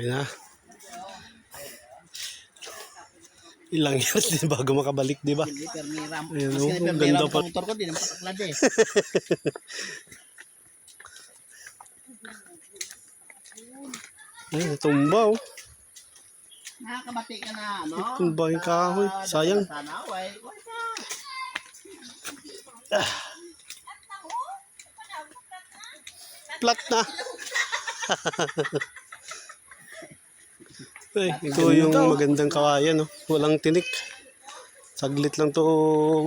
Na. Ilang years din bago makabalik, di ba? Ayun, ang ganda pa. Motor ko din, napataklad eh. Ay, natumba oh. Nakakabati ka na, no? Tumba yung kahoy. Sayang. Flat na. Ay, ito yung magandang kawayan, no? Walang tinik. Saglit lang to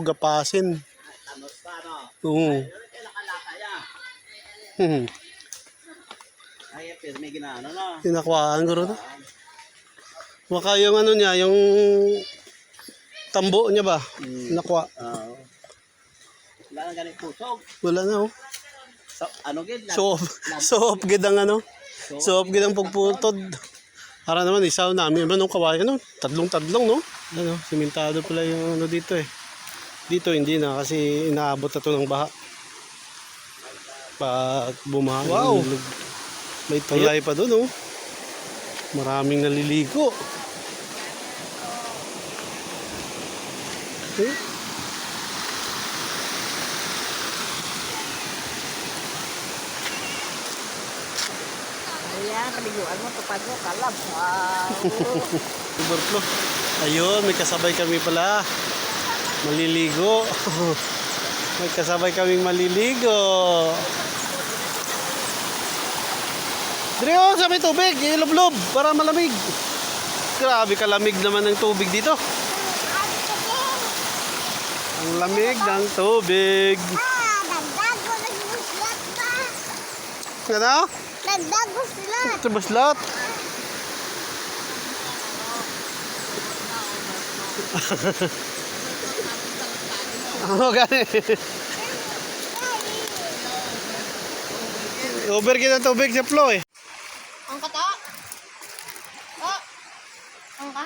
gapasin. Oo. Ay, pero may ginaano na. Tinakwaan ko rin. Maka yung ano niya, yung tambo niya ba? Nakwa. Wala nang ganit pusog. Wala na oh. So, ano gid? Soop gid ang ano. Soop gid ang pagputod. Para naman isaw namin ba nung kawayan no? Tadlong-tadlong no? Ano, simentado pala yung ano dito eh. Dito hindi na kasi inaabot na to ng baha. Pag bumaha. Wow! May tulay pa doon oh. Maraming naliligo. Eh? Ayan, paliguan mo, tupad mo, kalab. Wow! Overflow. Ayun, may kasabay kami pala. Maliligo. May kasabay kaming maliligo. Drio, sa may tubig, ilob-lob para malamig. Grabe kalamig naman ng tubig dito. Ang lamig ng tubig. Nagdago, nagbuslat pa. Ano? Nagdago sila. Ito baslat. Ano gani? Over kita tubig sa flow eh. Ang kata? Oh. Ang ka?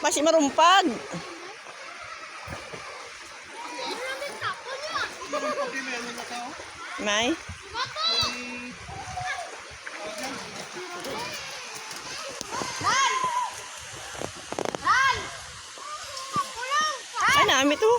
Masih marumpag. May? Ay, namin to.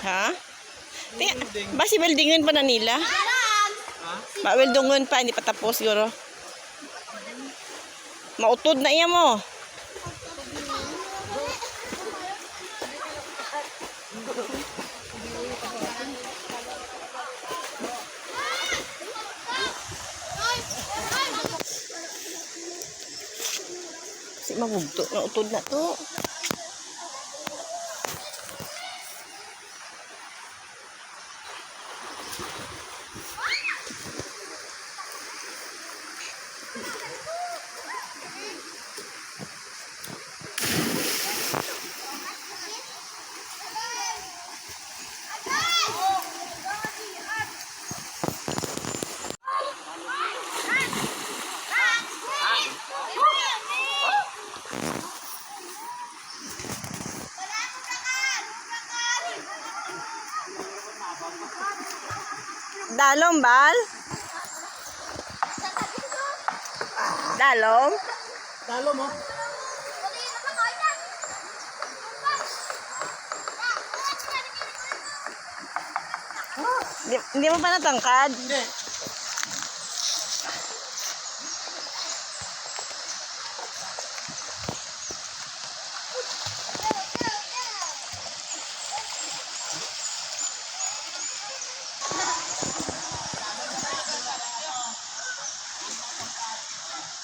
Ha? Basi weldingan pa na nila? Ha? Weldingan pa, hindi pa tapos siguro. Mautod na iya mo. Kasi magugto, nautod na to. Dalom, Bal? Dalom? Talo mo. Hindi mo pa natangkad? Hindi.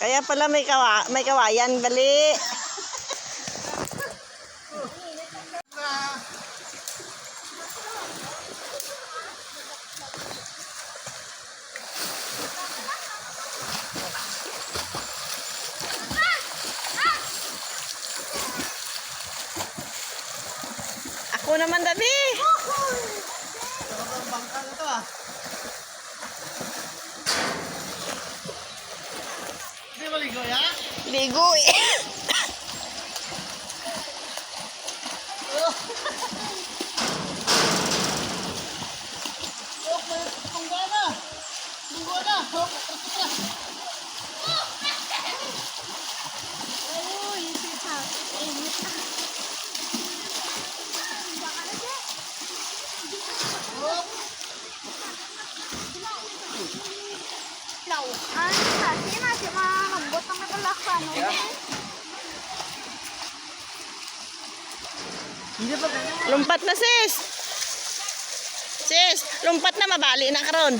Kaya pala may kawayan, bali. Ako naman, Dabi. Ang bangka na to ah. Hindi maligo ya? Ligo eh. Laukan kasi masih malambot ang nakalaksan. Lumpat na, sis. Sis, lumpat na, mabali na karon.